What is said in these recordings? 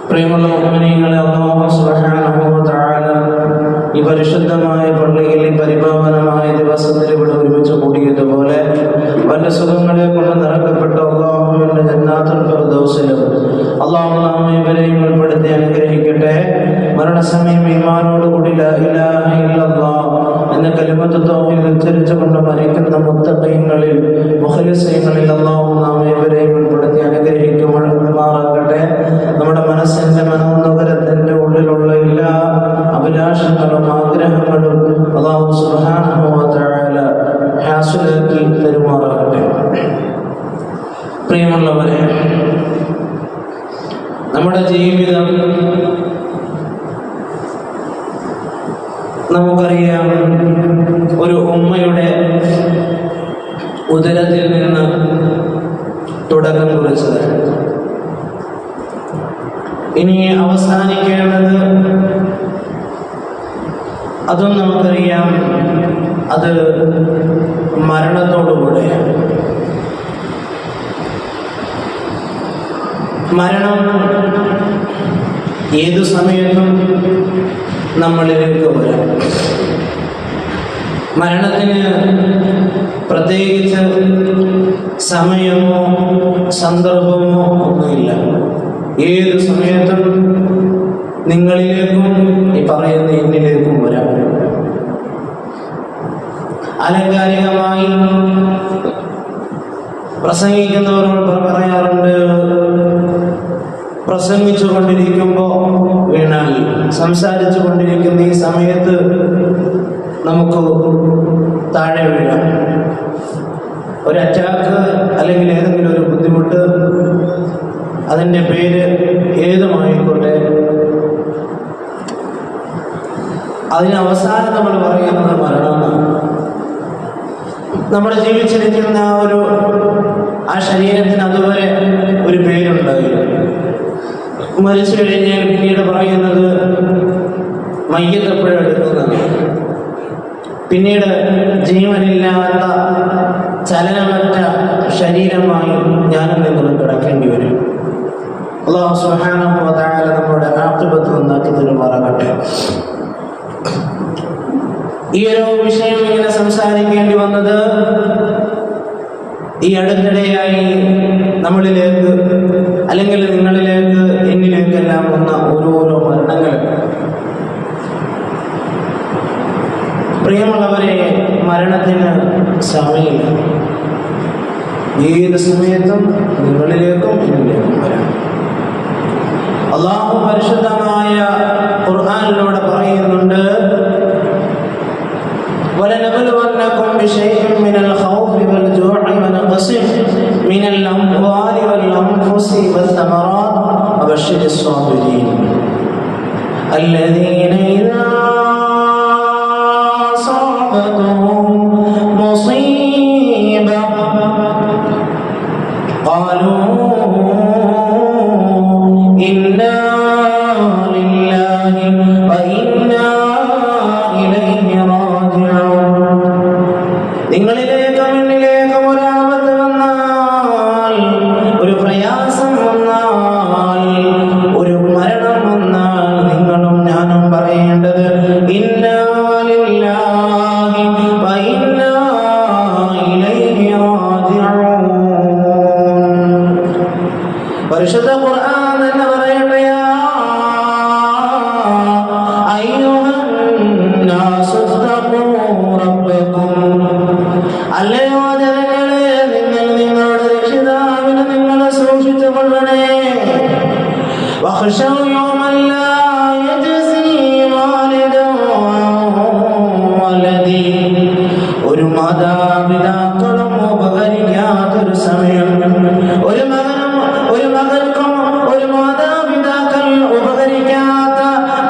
പ്രിയമുള്ള മുഅ്മിനീങ്ങളെ, അല്ലാഹു സുബ്ഹാനഹു വ തആല ഈ പരിശുദ്ധമായ പള്ളിയിൽ ഈ പരിപാവനമായ ദിവസത്തിൽ ഇവിടെ ഒരുമിച്ച് കൂടിയതുപോലെ വല്ല സുഖങ്ങളെ കൊണ്ട് നിറക്കപ്പെട്ട അല്ലാഹുവിന്റെ ജന്നാത്തുൽ ഫിർദൗസിലും അല്ലാഹു നമ്മെ ഇവരെയും ഉൾപ്പെടുത്തി അനുഗ്രഹിക്കട്ടെ. മരണസമയം ഈമാനോടുകൂടി ലാ ഇലാഹ ഇല്ലല്ലാഹ് എന്ന കലിമത്ത് തൗഹീദ് ഉച്ചരിച്ചുകൊണ്ട് മരിക്കുന്ന മുത്തഖീങ്ങളിൽ മുഖ്ലിസീങ്ങളിൽ അല്ലാഹു നമ്മെ ഇവരെയും ഉൾപ്പെടുത്തി അനുഗ്രഹിക്കുമാറാകട്ടെ. നമ്മുടെ മനസ്സിന്റെ മനോനഗരത്തിന്റെ ഉള്ളിലുള്ള എല്ലാ അഭിലാഷങ്ങളും ആഗ്രഹങ്ങളും അല്ലാഹു സുബ്ഹാനഹു വ തആല ഹാസിലാക്കി തരുമാറാകട്ടെ. പ്രിയമുള്ളവരെ, നമ്മുടെ ജീവിതം നമുക്കറിയാം, ഒരു ഉമ്മയുടെ ഉദരത്തിൽ നിന്ന് തുടക്കം കുറിച്ചത്. ഇനി അവസാനിക്കേണ്ടത് അതും നമുക്കറിയാം, അത് മരണത്തോടുകൂടെയാണ്. മരണം ഏതു സമയത്തും നമ്മളിലേക്ക് വരാം. മരണത്തിന് പ്രത്യേകിച്ച് സമയമോ സന്ദർഭമോ ഒന്നുമില്ല. ഏത് സമയത്തും നിങ്ങളിലേക്കും ഈ പറയുന്ന എന്നിലേക്കും വരാം. ആലങ്കാരികമായി പ്രസംഗിക്കുന്നവരോട് പറയാറുണ്ട്, പ്രസംഗിച്ചു കൊണ്ടിരിക്കുമ്പോൾ വീണാൽ, സംസാരിച്ചു കൊണ്ടിരിക്കുന്ന ഈ സമയത്ത് നമുക്ക് താഴെ വീഴാം. ഒരു അറ്റാക്ക് അല്ലെങ്കിൽ ഏതെങ്കിലും ഒരു ബുദ്ധിമുട്ട്, അതിൻ്റെ പേര് ഏതുമായിക്കോട്ടെ, അതിന് അവസാനം നമ്മൾ പറയുന്നത് മരണമാണ്. നമ്മൾ ജീവിച്ചിരിക്കുന്ന ആ ശരീരത്തിന് അതുവരെ ഒരു പേരുണ്ടായിരുന്നു. മരിച്ചു കഴിഞ്ഞാൽ പിന്നീട് പറയുന്നത് മയ്യത്ത് എടുക്കുന്നതാണ്. പിന്നീട് ജീവനില്ലാത്ത ചലനമറ്റ ശരീരമായി ഞാനും നിങ്ങളും കിടക്കേണ്ടി വരും. അല്ലാഹു സുബ്ഹാനഹു വ തആല നമ്മുടെ ആഖിബത്ത് നന്നാക്കി തരുമാറാകട്ടെ. ഈ ഒരു വിഷയം ഇങ്ങനെ സംസാരിക്കേണ്ടി വന്നത് ഈ അടുത്തിടെയായി നമ്മളിലേക്ക് അല്ലെങ്കിൽ നിങ്ങളിലേക്ക് എന്നിലേക്കെല്ലാം വന്ന ഓരോരോ മരണങ്ങൾ. പ്രിയമുള്ളവരെ, മരണത്തിന് സമയമില്ല. ഏത് സമയത്തും നിങ്ങളിലേക്കും എന്നിലേക്കും വരാം. അല്ലാഹു പരിശുദ്ധമായ ഖുർആനിലൂടെ പറയുന്നുണ്ട്, وَلَنَبْلُوَنَّكُمْ بِشَيْءٍ مِّنَ الْخَوْفِ وَالْجُوعِ وَنَقْصٍ مِّنَ الْأَمْوَالِ وَالْأَنفُسِ وَالثَّمَرَاتِ وَبَشِّرِ الصَّابِرِينَ الَّذِينَ إِذَا أَصَابَتْهُمْ مُصِيبَةٌ قَالُوا إِنَّا لِلَّهِ وَإِنَّا إِلَيْهِ راجعون. നിങ്ങളിലേക്കും എന്നിലേക്കും ഒരാപത്ത് വന്നാൽ, ഒരു പ്രയാസം വന്നാൽ, ഒരു മരണം വന്നാൽ, നിങ്ങളും ഞാനും പറയേണ്ടത് ഇന്നാ ലില്ലാഹി വ ഇന്നാ ഇലൈഹി റാജിഊൻ. പരിശുദ്ധ ഖുർആൻ തന്നെ പറയട്ടെ, യാ അയ്യുഹന്നാസു തഖൂ റബ്ബക്കും. അല്ലയോ ജനങ്ങളെ, നിങ്ങൾ നിങ്ങളുടെ രക്ഷിതാവിനെ നിങ്ങൾ സൂക്ഷിച്ചു കൊള്ളണേ. വഖ്ശൗ യൗമൻ ലാ യജ്സി വാലിദുൻ വലദി. ഒരു മാതാപിതാക്കളും ഉപകരിക്കാത്തൊരു സമയം, ഒരു മകനും ഒരു മകൾക്കും ഒരു മാതാപിതാക്കൾ ഉപകരിക്കാത്ത,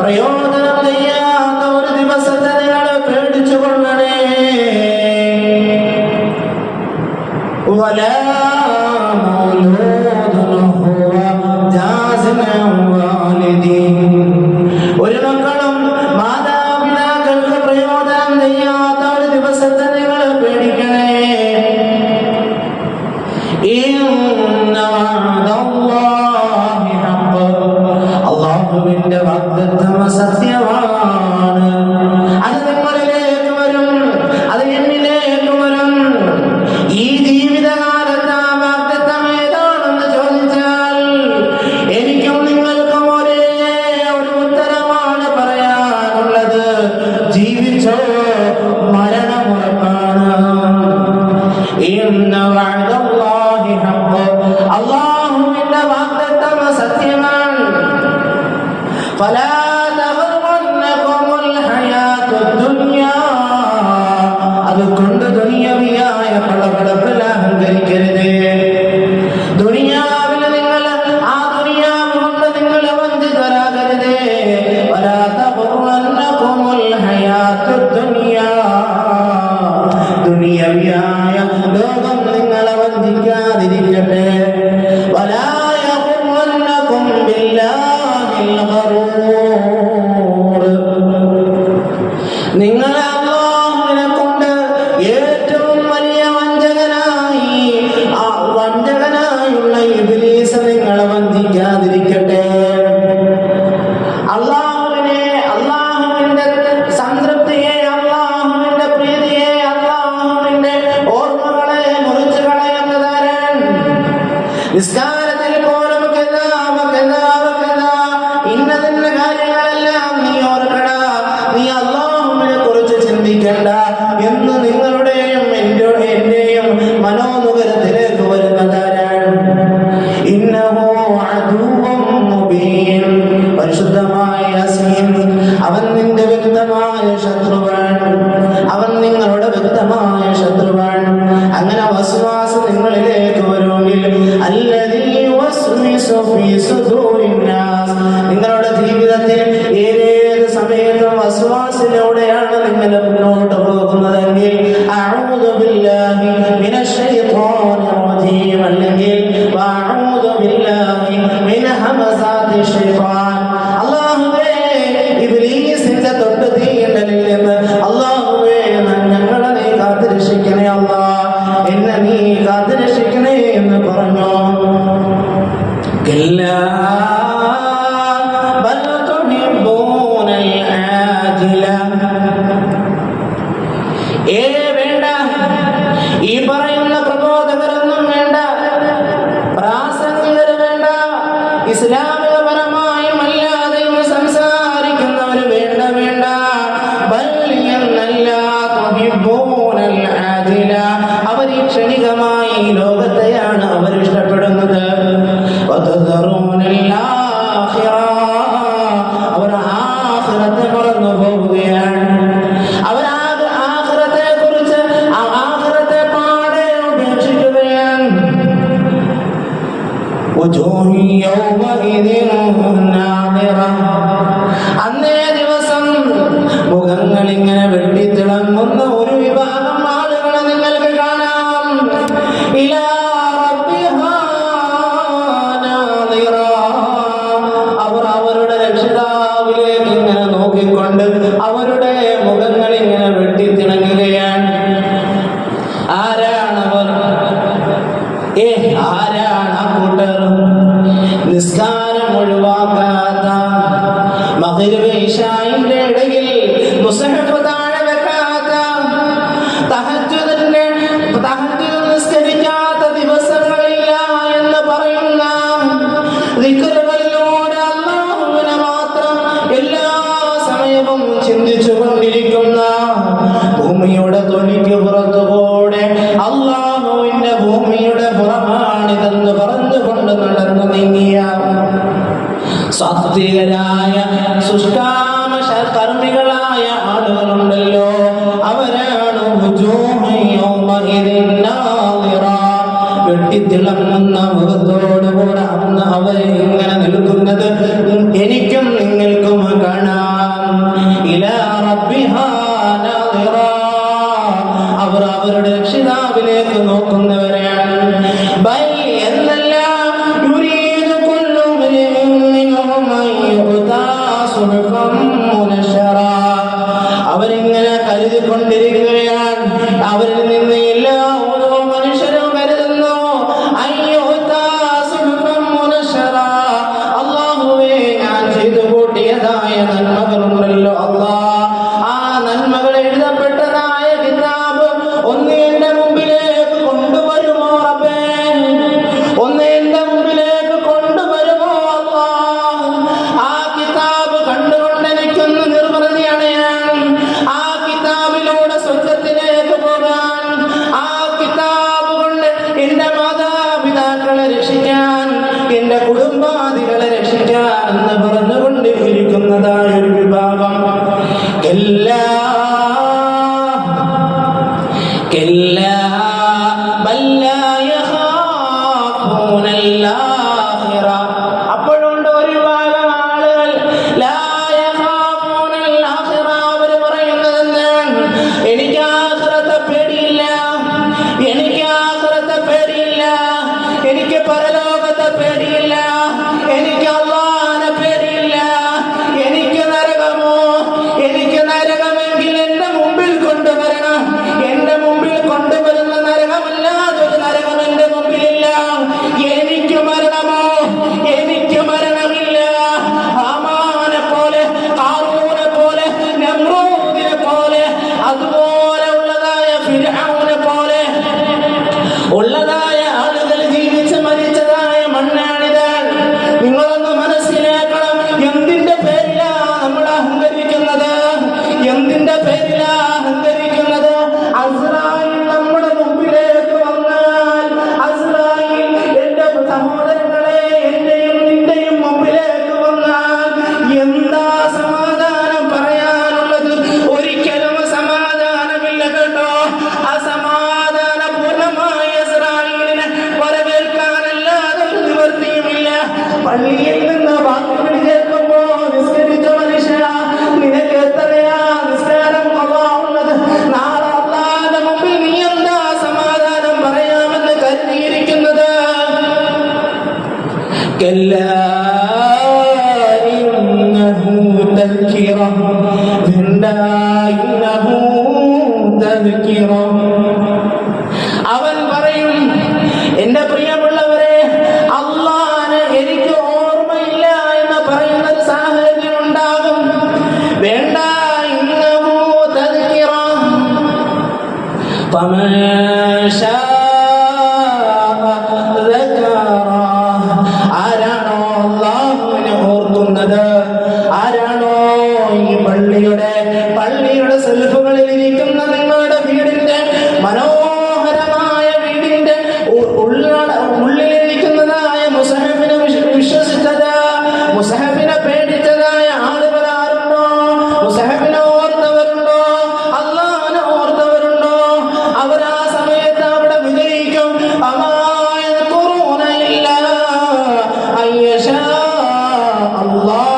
പ്രയോജനം ചെയ്യാത്ത ഒരു ദിവസത്തെ നിങ്ങൾ പേടിച്ചു കൊള്ളണേ. ولا مولود هو جاز عن والده. ഒരു മക്കളും മാതാപിതാക്കൾക്ക് പ്രയോജനം ചെയ്യാത്ത ഒരു ദിവസത്തെ നിങ്ങൾ പേടിക്കണേ. സത്യമാണ്. ഫലാ തഗ്റന്നകുമുൽ ഹയാത്തുദ് ദുനിയാ, അതുകൊണ്ട് ദുനിയാവിയായ പളപളപ്പിൽ അഹങ്കരിക്കരുത്. ദുനിയാവിൽ നിങ്ങൾ ആ ദുനിയാവ് കൊണ്ട് നിങ്ങൾ വഞ്ചിതരാകരുത്. ഫലാ തഗ്റന്നകുമുൽ ഹയാത്തുദ് ദുനിയാ, ദുനിയാവിയായ ലോകം നിങ്ങളെ വഞ്ചിക്കാതിരിക്കട്ടെ. വലാ യഗ്റന്നകും ബില്ലാഹിൽ ഗറൂർ, നിങ്ങളെ അല്ലാഹുവിനെ കൊണ്ട് ഏറ്റവും വലിയ വഞ്ചകനായുള്ള ഇബ്ലീസ് നിങ്ങളെ വഞ്ചിക്കാതിരിക്കട്ടെ. അല്ലാഹുവിന്റെ സംതൃപ്തിയെ, അല്ലാഹുവിന്റെ പ്രീതിയെ, അല്ലാഹുവിന്റെ ഓർമ്മകളെ മുറിച്ചു കളയുന്നതാരാണ്? നിസ്കാരത്തിൽ പോലും ഇന്നതിന്റെ കാര്യങ്ങളെല്ലാം നീ ഓർക്കട, നീ അല്ലാഹുവിനെ കുറിച്ച് ചിന്തിക്കണ്ട എന്ന് നിങ്ങളുടെയും എന്റെയും മനോനുകരത്തിലേക്ക് വരുന്നതാരാണ്? ഇന്നഹു അദുവ്വുൻ മുബീൻ, പരിശുദ്ധമായ യാസീൻ, അവൻ നിന്റെ വ്യക്തമായ ശത്രുവാണ്, അവൻ നിങ്ങളുടെ വ്യക്തമായ ശത്രുവാണ്. അങ്ങനെ വസ്വാസ് നിങ്ങളിലേക്ക് വരുമെങ്കിൽ അല്ലദീ യുവസ്വിസു ഫീ സുദൂരിൻ നാസ്, നിങ്ങളുടെ ജീവിതത്തിൽ ഏത് സമയത്തും വസ്വാസിലൂടെയാണ് നിങ്ങൾ മുന്നോട്ട് പോകുന്നതെങ്കിൽ അഊദു ബില്ലാഹി മിനശ് ശൈത്വാനിർ റജീം, അല്ലെങ്കിൽ വഅഊദു ബില്ലാഹി മിൻ ഹമസാതി ശൈത്വാൻ, അല്ലാഹുവേ ഇബ്ലീസിന്റെ തൊട്ട് തീണ്ടലിൽ നിന്ന് അല്ലാഹുവേ ഞങ്ങളെ നീ കാത്തുരക്ഷിക്കണേ, അല്ലാഹ് എന്നെ നീ കാത്തുരക്ഷിക്കണേ എന്ന് പറഞ്ഞു. കല്ലാ ബൽ തുഹിബ്ബൂനൽ ആജില, വേണ്ട, ഈ പറയുന്ന പ്രബോധകരൊന്നും വേണ്ട, പ്രാസംഗികർ വേണ്ട, ഇസ്ലാമികപരമായും അല്ലാതെയും സംസാരിക്കുന്നവർ വേണ്ട. ബൽ എന്നല്ല, തുഹിബ്ബൂനൽ ആജില, അവർ ഈ ക്ഷണികമായ ഈ ലോകത്തെയാണ് അവർ ഇഷ്ടപ്പെടുന്നത്. വതദറൂനൽ ആഖിറ, അവർ ആഖിറത്തെ മറന്നു പോവുകയാണ്. അവർ ആഖിറത്തെ കുറിച്ച് ആഖിറത്തെ പാടെ ഉപേക്ഷിക്കുകയാണ്. വജൂഹു യൗമഇദിൻ നാദിറ, അന്നേ ദിവസം മുഖങ്ങൾ ഇങ്ങനെ വെട്ടിത്തിളങ്ങുന്ന ഒരു വിഭാഗം ആളുകളെ നിങ്ങൾക്ക് കാണാം. ഇലാ റബ്ബിഹാ നാദിറ, അവർ അവരുടെ രക്ഷിതാവിലേക്ക് ഇങ്ങനെ നോക്കിക്കൊണ്ട് അവരുടെ മുഖങ്ങൾ ഇങ്ങനെ വെട്ടിത്തിളങ്ങുകയാണ്. ആരാണവർ? ആരാണ് ആ കൂട്ടർ? നിസ്കാരം ഒഴിവാക്കാത്ത, മഗ്രിബ് ഇശാഇന്റെ ഇടയിൽ മുസ്ഹഫ് താഴെ വെക്കാത്ത, തഹജ്ജുദ് നിസ്കരിക്കാത്ത ദിവസങ്ങളില്ല എന്ന് പറയുന്ന, ദിക്റുകളിലൂടെ അല്ലാഹുവിനെ മാത്രം എല്ലാ സമയവും ചിന്തിച്ചു കൊണ്ടിരിക്കുന്ന, ഭൂമിയുടെ തൊലിക്ക് പുറത്തുകൂടെ അല്ലാഹുവിന്റെ ഭൂമിയുടെ പുറമാണിതെന്ന് പറഞ്ഞുകൊണ്ട് നടന്നു നീങ്ങിയ സാത്വികരായ സുഷ്കാമ കർമ്മികളായ ആളുകളുണ്ടല്ലോ, അവരാണ് വെട്ടിത്തിളങ്ങുന്ന മുഖത്തോടുകൂടെ അന്ന് അവർ ഇങ്ങനെ നിൽക്കുന്നത് എനിക്കും നിങ്ങൾക്കും കാണാം. ഇലാ റബ്ബിഹാ നാദിറ, അവർ അവരുടെ രക്ഷിതാവിലേക്ക് നോക്കുന്നവരാണ്. ബൽ എന്നല്ല, യുരീദു കുല്ലു ഇംറിഇൻ മിൻഹും അൻ യുഅതാ സുഹഫൻ മുനശറ, അവരിങ്ങനെ കരുതിക്കൊണ്ടിരിക്കുകയാണ്. അവരിൽ നിന്ന് എല്ലാ ഓരോ മനുഷ്യരും കരുതുന്നു, അയ്യ എന്ന് പറഞ്ഞുകൊണ്ട് ഇരിക്കുന്നതായ ഒരു വിഭാഗം. കല്ലാ കല്ലാ ബൽ ലാ യഖാഫൂനൽ ആഖിറ. അപ്പോഴുണ്ട് ഒരു വിഭാഗം ആളുകൾ ലാ യഖാഫൂനൽ ആഖിറ. അവർ പറയുന്നത് എന്താണ്? എനിക്ക് ആഖിറത്തെ പേടിയില്ല, എനിക്ക് ആഖിറത്തെ പേടിയില്ല, എനിക്ക് പരലോകത്തെ പേടിയില്ല, എനിക്ക് അല്ലാഹുവിനെ പേടിയില്ല, എനിക്ക് നരകമോ, എനിക്ക് നരകമെങ്കിൽ എന്റെ മുമ്പിൽ കൊണ്ടുവരണം. എന്റെ മുമ്പിൽ കൊണ്ടുവരുന്ന നരകമല്ലാതെ ഒരു നരകം എന്റെ മുമ്പിലില്ല. എനിക്ക് മരണമോ, എനിക്ക് മരണമില്ല. ഹാമാനെ പോലെ, ഖാറൂനെ പോലെ, നമ്രൂദിനെ പോലെ, അതുപോലെ ഉള്ളതായ ഫിർഔനെ പോലെ ഉള്ളതായ ആളുകൾ ജീവിച്ച് മരിച്ചതായ മണ്ണാണിത്. നിങ്ങളൊന്ന് മനസ്സിലാക്കണം, എന്തിന്റെ പേരിലാ നമ്മൾ അഹങ്കരിക്കുന്നത്? എന്തിന്റെ പേരിലാ അഹങ്കരിക്കുന്നത്? അസ്രായിൽ നമ്മുടെ മുമ്പിലേക്ക് വന്നാൽ, അസ്രായിൽ എന്റെ സഹോദരങ്ങളെ, എന്റെയും നിന്റെയും മുമ്പിലേക്ക് വന്നാൽ എന്താ സമാധാനം പറയാനുള്ളത്? ഒരിക്കലും സമാധാനമില്ല കേട്ടോ. അസമാധാന പൂർണ്ണമായ ഇസ്രായേലിനെ വരവേൽക്കാനല്ലാതെ ഒരു നിവൃത്തിയുമില്ല. പള്ളിയിൽ നിന്ന് വാക്കുകൾ കേൾക്കുമ്പോ നിസ്കരിച്ച മനുഷ്യ, നിനക്ക് എത്രയാ നിസ്കാരം അള്ളാഹുള്ളത്? നാളെ അള്ളാഹുവിന്റെ മുമ്പിൽ നീ എന്താ സമാധാനം പറയാമെന്ന് കരുതിയിരിക്കുന്നത്? കല്ലാ ഇന്നഹു തദ്കിറ. വേണ്ട, ഇന്നഹു തദ്കിറ. അവൻ പറയും, എന്റെ പ്രിയമുള്ളവരെ, അള്ളാഹുവിനെ എനിക്ക് ഓർമ്മയില്ല എന്ന് പറയുന്ന ഒരു സാഹചര്യം ഉണ്ടാകും. വേണ്ട, ഇന്നഹു തദ്കിറ. ഫമൻ ശാഅ ദക്കറ. ആരാണോ അള്ളാഹുവിനെ ഓർക്കുന്നത്, ആരാണോ ഈ പള്ളിയുടെ സെൽഫുകളിൽ ഇരിക്കുന്ന നിങ്ങളുടെ വീടിന്റെ മനോഹരമായ വീടിന്റെ ഉള്ളിലിരിക്കുന്നതായ മുസഹഫിനെ വിശ്വസിച്ചത്, മുസഹഫിനെ പേടിച്ചതായ ആളുകൾ ആരുണ്ടോ? മുസഹഫിനെ ഓർത്തവരുണ്ടോ? അള്ളാഹുവിനെ ഓർത്തവരുണ്ടോ? അവർ ആ സമയത്ത് അവിടെ വിജയിക്കും. അമാ യദ്കുറൂന ഇല്ലാ അയ്യശാ അല്ലാഹ്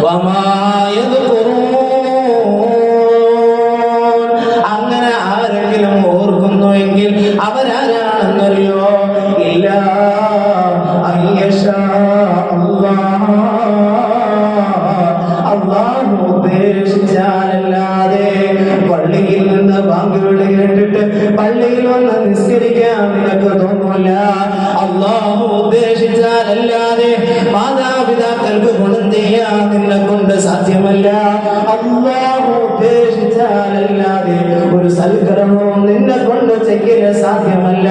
വമാ യദ്കുറൂൻ. അങ്ങനെ ആരെങ്കിലും ഓർക്കുന്നുവെങ്കിൽ അവരാരാണെന്നറിയോ? ഇല്ലാ അയ്യശാ അല്ലാഹ്. അല്ലാഹു ഉദ്ദേശിച്ചാലല്ലാതെ പള്ളിയിൽ നിന്ന് ബാങ്ക് വിളി കേട്ടിട്ട് പള്ളിയിൽ വന്ന് നിസ്കരിക്കാൻ നിനക്ക് തോന്നില്ല. അല്ലാഹു ഉദ്ദേശിച്ചാലല്ലാതെ മാതാപിതാക്കൾക്ക് ഗുണം ചെയ്യാൻ നിന്നെ കൊണ്ട് സാധ്യമല്ല. അല്ലാഹു ഉദ്ദേശിച്ചാലല്ലാതെ ഒരു സൽക്കർമ്മവും നിന്നെ കൊണ്ട് ചെയ്യൽ സാധ്യമല്ല.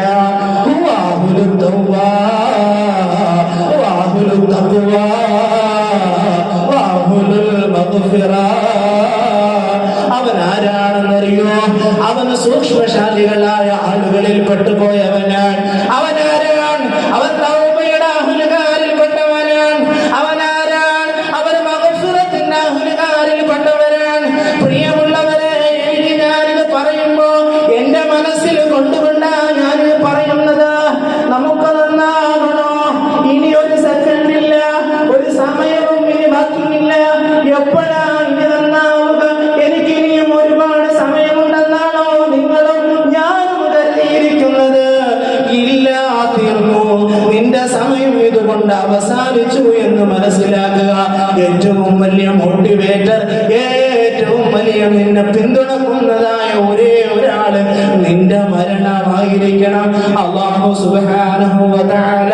വാഹുലു തൗബാ, വാഹുലു തഖ്വാ, വാഹുലുൽ മഗ്ഫിറ. അവൻ ആരാണെന്നറിയോ? അവൻ സൂക്ഷ്മശാലികളായ ആളുകളിൽ പെട്ടുപോയവനാണ്. അവനാരാണ്? അവൻ തൗബയുടെ അഹ്ലുകാരിൽപ്പെട്ടവനാണ്. അവനാരാണ്? അവൻ മഗ്ഫിറത്തിന്റെ അഹ്ലുകാരിൽപ്പെട്ടവനാണ്. പ്രിയമുള്ളവരെ, എനിക്ക് ഞാനിത് പറയുമ്പോ എന്റെ മനസ്സിൽ കൊണ്ടുകൊണ്ടാ ഞാനിത് പറയുന്നത്. നമുക്ക് നന്നാകണോ? ഇനി ഒരു സെക്കൻഡില്ല, ഒരു സമയവും ഇനി ബാക്കിയില്ല. എപ്പോഴാ ഇനി നന്നാവുക? എനിക്കിനിയും ഒരുപാട് സമയമുണ്ടെന്നാണോ നിങ്ങളും ഞാനും കരുതിയിരിക്കുന്നത്? ഇല്ല, തീർന്നു. നിന്റെ സമയം ഇതുകൊണ്ട് അവസാനിച്ചു എന്ന് മനസ്സിലാക്കുക. ഏറ്റവും വലിയ മോട്ടിവേറ്റർ, ഏറ്റവും വലിയ നിന്നെ പിന്തുണക്കുന്നതായ ഒരേ ഒരാള് നിന്റെ മരണമായിരിക്കണം. അല്ലാഹു സുബ്ഹാനഹു വ തആല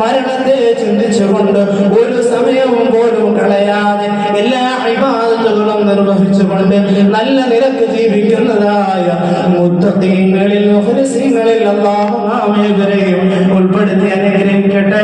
മരണത്തെ ചിന്തിച്ചുകൊണ്ട് ഒരു സമയവും പോലും കളയാതെ എല്ലാ ഇബാദത്തുകളും നിർവഹിച്ചുകൊണ്ട് നല്ല നിലക്ക് ജീവിക്കുന്നതായ മുത്തഖീങ്ങളിൽ മുഖ്ലിസീങ്ങളിൽ അല്ലാഹു നാം ഏവരെയും ഉൾപ്പെടുത്തി അനുഗ്രഹിക്കട്ടെ.